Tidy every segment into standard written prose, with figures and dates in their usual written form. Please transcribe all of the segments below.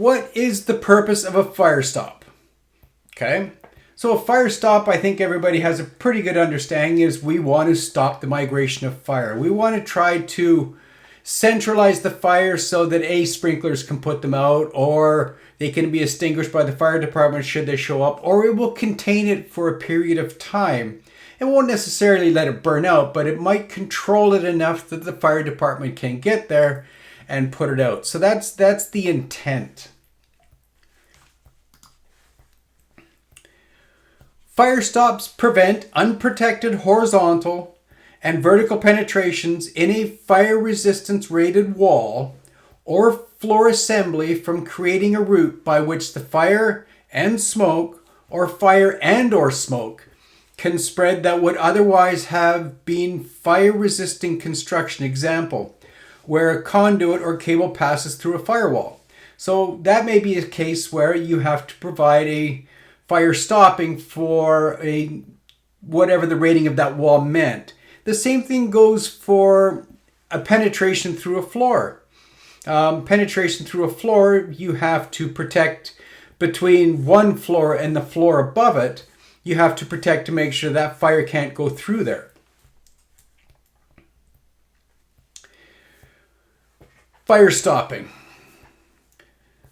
what is the purpose of a fire stop? Okay, so a fire stop, I think everybody has a pretty good understanding, is we want to stop the migration of fire. We want to try to centralize the fire so that sprinklers can put them out, or they can be extinguished by the fire department should they show up, or it will contain it for a period of time. It won't necessarily let it burn out, but it might control it enough that the fire department can get there and put it out. So that's the intent. Fire stops prevent unprotected horizontal and vertical penetrations in a fire resistance rated wall or floor assembly from creating a route by which the fire and smoke, or fire and or smoke, can spread that would otherwise have been fire resisting construction. Example, where a conduit or cable passes through a firewall. So that may be a case where you have to provide a fire stopping for whatever the rating of that wall meant. The same thing goes for a penetration through a floor. Penetration through a floor, you have to protect between one floor and the floor above it. You have to protect to make sure that fire can't go through there. Fire stopping.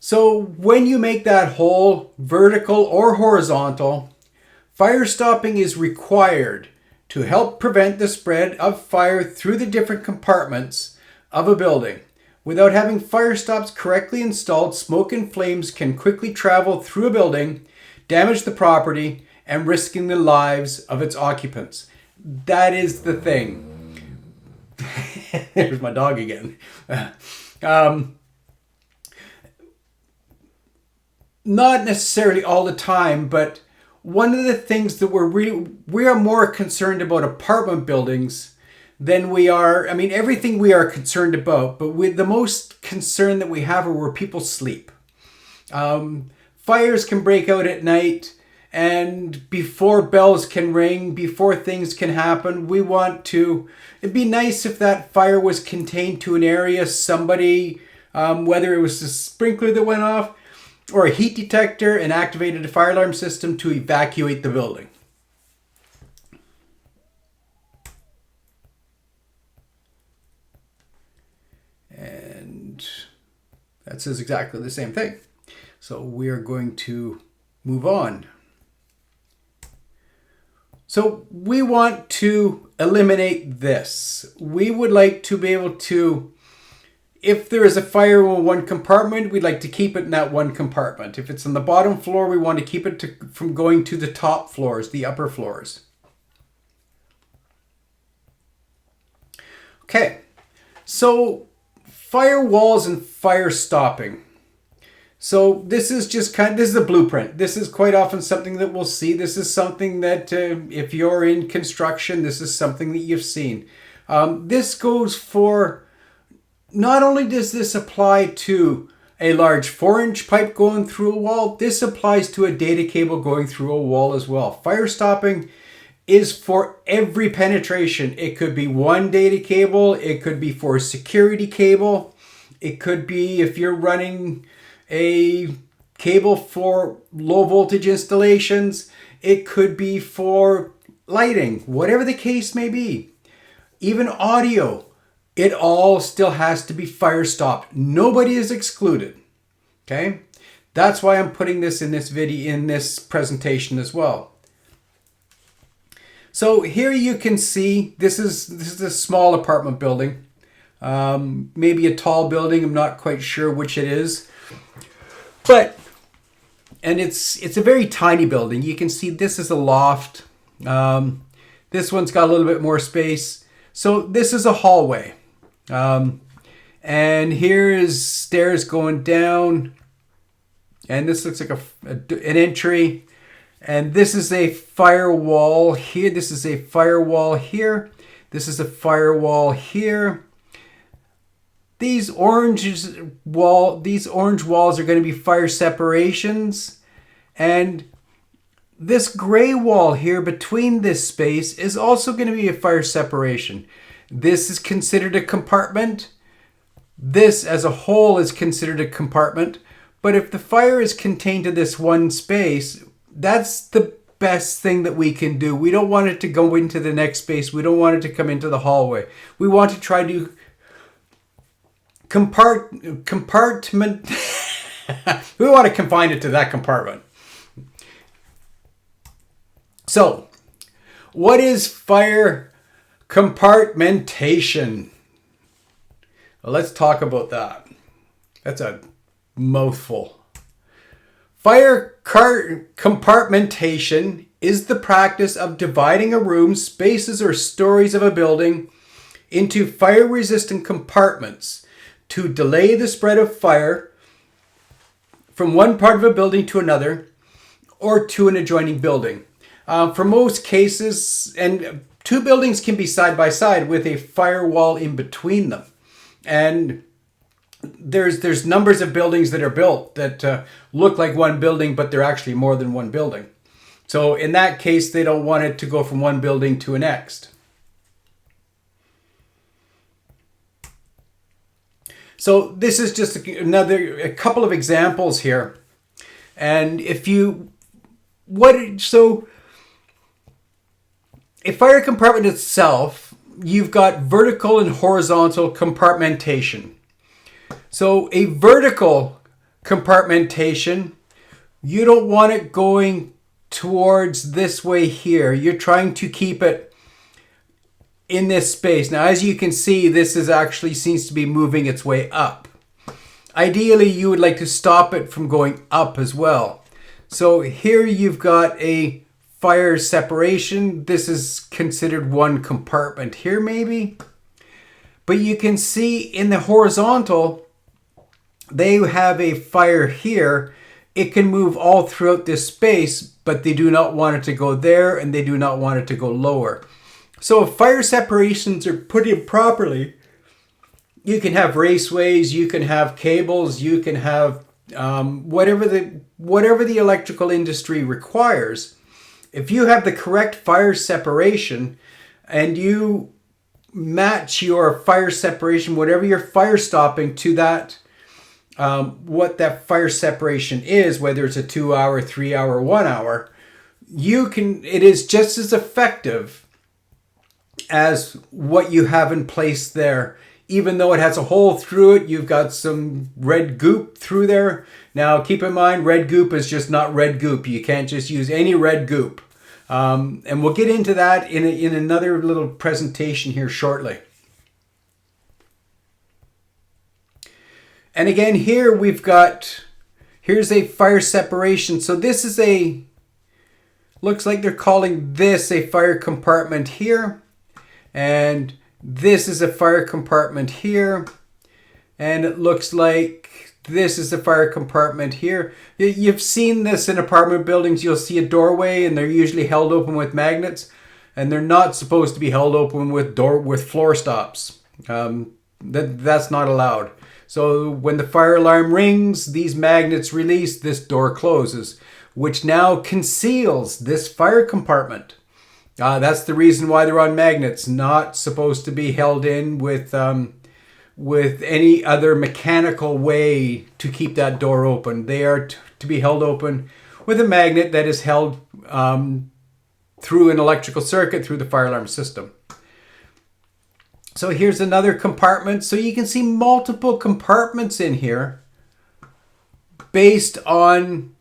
So when you make that hole vertical or horizontal, fire stopping is required to help prevent the spread of fire through the different compartments of a building. Without having fire stops correctly installed, smoke and flames can quickly travel through a building, damage the property, and risking the lives of its occupants. That is the thing. There's my dog again. Not necessarily all the time, but one of the things that we are more concerned about apartment buildings than we are, everything we are concerned about, but with the most concern that we have are where people sleep. Fires can break out at night, and before bells can ring, before things can happen, it'd be nice if that fire was contained to an area, somebody, whether it was a sprinkler that went off, or a heat detector, and activated a fire alarm system to evacuate the building. And that says exactly the same thing. So we are going to move on. So we want to eliminate this. We would like to be able to, if there is a fire in one compartment, we'd like to keep it in that one compartment. If it's on the bottom floor, we want to keep it from going to the top floors, the upper floors. Okay, so firewalls and fire stopping. So this is this is a blueprint. This is quite often something that we'll see. This is something that if you're in construction, this is something that you've seen. This goes for, not only does this apply to a large 4-inch pipe going through a wall, this applies to a data cable going through a wall as well. Fire stopping is for every penetration. It could be one data cable. It could be for a security cable. It could be if you're running a cable for low voltage installations. It could be for lighting, whatever the case may be. Even audio, it all still has to be fire stopped. Nobody is excluded. Okay? That's why I'm putting this in this video, in this presentation as well. So here you can see this is a small apartment building. Maybe a tall building, I'm not quite sure which it is. And it's a very tiny building. You can see this is a loft. This one's got a little bit more space. So this is a hallway. And here is stairs going down. And this looks like an entry. And this is a firewall here. This is a firewall here. This is a firewall here. These orange walls are going to be fire separations. And this gray wall here between this space is also going to be a fire separation. This is considered a compartment. This as a whole is considered a compartment. But if the fire is contained to this one space, that's the best thing that we can do. We don't want it to go into the next space. We don't want it to come into the hallway. We want to try to compartment. We want to confine it to that compartment. So, what is fire compartmentation? Well, let's talk about that. That's a mouthful. Fire compartmentation is the practice of dividing a room, spaces, or stories of a building into fire-resistant compartments to delay the spread of fire from one part of a building to another or to an adjoining building. For most cases, and two buildings can be side by side with a firewall in between them. And there's numbers of buildings that are built that look like one building, but they're actually more than one building. So in that case, they don't want it to go from one building to the next. So this is just a couple of examples here. And a fire compartment itself, you've got vertical and horizontal compartmentation. So a vertical compartmentation, you don't want it going towards this way here. You're trying to keep it in this space. Now, as you can see, this is actually seems to be moving its way up. Ideally, you would like to stop it from going up as well. So here you've got a fire separation. This is considered one compartment here maybe. But you can see in the horizontal, they have a fire here. It can move all throughout this space, but they do not want it to go there and they do not want it to go lower. So if fire separations are put in properly, you can have raceways, you can have cables, you can have whatever the electrical industry requires. If you have the correct fire separation and you match your fire separation, whatever you're fire stopping to that, what that fire separation is, whether it's a 2 hour, 3 hour, 1 hour, it is just as effective as what you have in place there. Even though it has a hole through it, you've got some red goop through there. Now, keep in mind, red goop is just not red goop. You can't just use any red goop. And we'll get into that in another little presentation here shortly. And again, here here's a fire separation. So this is looks like they're calling this a fire compartment here. And this is a fire compartment here. And it looks like this is a fire compartment here. You've seen this in apartment buildings. You'll see a doorway and they're usually held open with magnets. And they're not supposed to be held open with floor stops. That's not allowed. So when the fire alarm rings, these magnets release, this door closes, which now conceals this fire compartment. That's the reason why they're on magnets, not supposed to be held in with any other mechanical way to keep that door open. They are to be held open with a magnet that is held through an electrical circuit through the fire alarm system. So here's another compartment. So you can see multiple compartments in here based on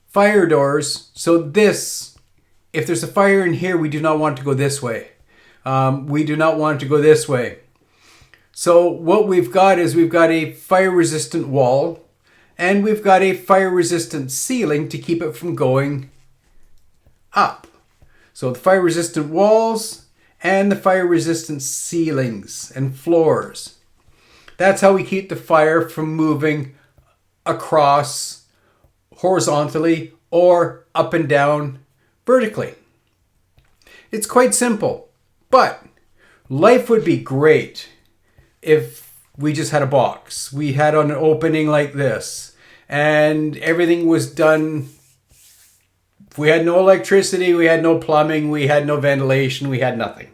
fire doors. So this, if there's a fire in here, we do not want to go this way. We do not want to go this way. So what we've got is we've got a fire resistant wall and we've got a fire resistant ceiling to keep it from going up. So the fire resistant walls and the fire resistant ceilings and floors. That's how we keep the fire from moving across horizontally or up and down vertically. It's quite simple, but life would be great if we just had a box. We had an opening like this and everything was done. We had no electricity, we had no plumbing, we had no ventilation, we had nothing.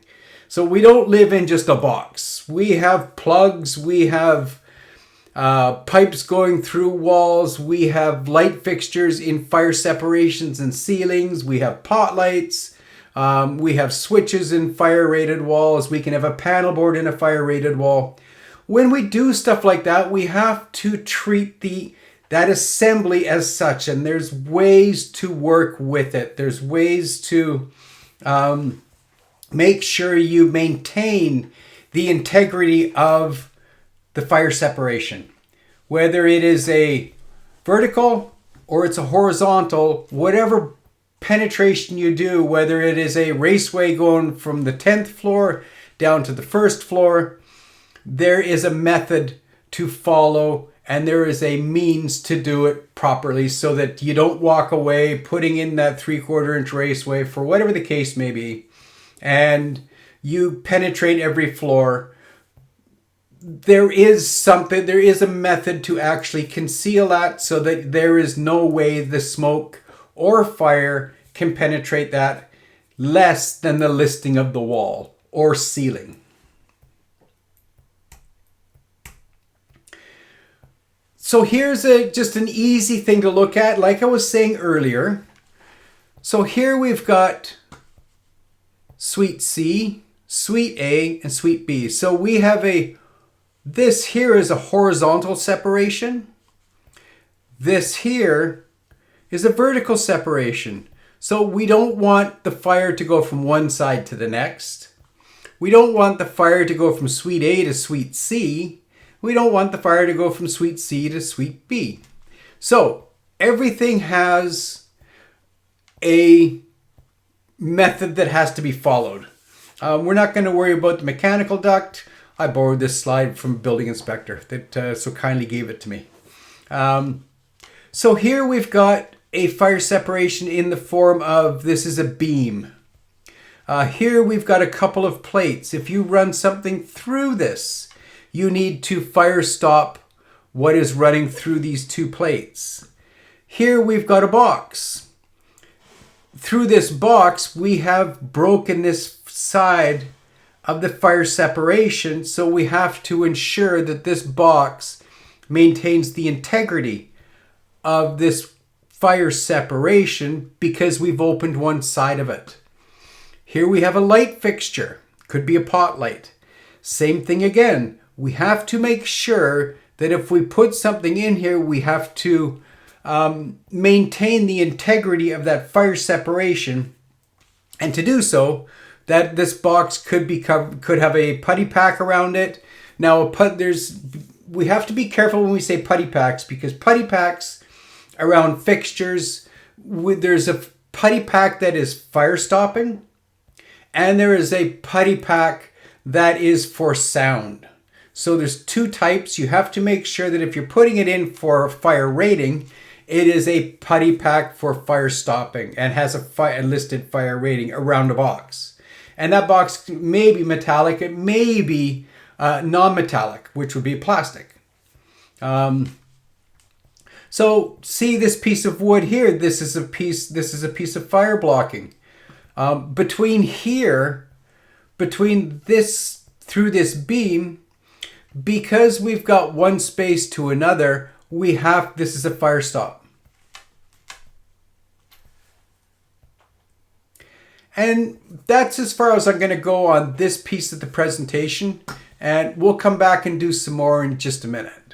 So we don't live in just a box. We have plugs, we have pipes going through walls. We have light fixtures in fire separations and ceilings. We have pot lights. We have switches in fire-rated walls. We can have a panel board in a fire-rated wall. When we do stuff like that, we have to treat that assembly as such, and there's ways to work with it. There's ways to make sure you maintain the integrity of the fire separation. Whether it is a vertical or it's a horizontal, whatever penetration you do, whether it is a raceway going from the 10th floor down to the first floor, there is a method to follow and there is a means to do it properly so that you don't walk away putting in that 3/4 inch raceway for whatever the case may be, and you penetrate every floor. There is a method to actually conceal that so that there is no way the smoke or fire can penetrate that less than the listing of the wall or ceiling. So here's just an easy thing to look at, like I was saying earlier. So here we've got suite C, suite A, and suite B. So we have this here is a horizontal separation. This here is a vertical separation. So we don't want the fire to go from one side to the next. We don't want the fire to go from suite A to suite C. We don't want the fire to go from suite C to suite B. So everything has a method that has to be followed. We're not going to worry about the mechanical duct. I borrowed this slide from a building inspector that so kindly gave it to me. So here we've got a fire separation in the form of, this is a beam. Here we've got a couple of plates. If you run something through this, you need to fire stop what is running through these two plates. Here we've got a box. Through this box, we have broken this side of the fire separation, so we have to ensure that this box maintains the integrity of this fire separation because we've opened one side of it. Here we have a light fixture, could be a pot light. Same thing again. We have to make sure that if we put something in here, we have to maintain the integrity of that fire separation. And to do so, that this box could have a putty pack around it. Now, we have to be careful when we say putty packs, because putty packs around fixtures, there's a putty pack that is fire stopping, and there is a putty pack that is for sound. So there's two types. You have to make sure that if you're putting it in for fire rating, it is a putty pack for fire stopping and has a listed fire rating around the box. And that box may be metallic, it may be non-metallic, which would be plastic. So see this piece of wood here, this is a piece of fire blocking. Between this, through this beam, because we've got one space to another, this is a fire stop. And that's as far as I'm going to go on this piece of the presentation, and we'll come back and do some more in just a minute.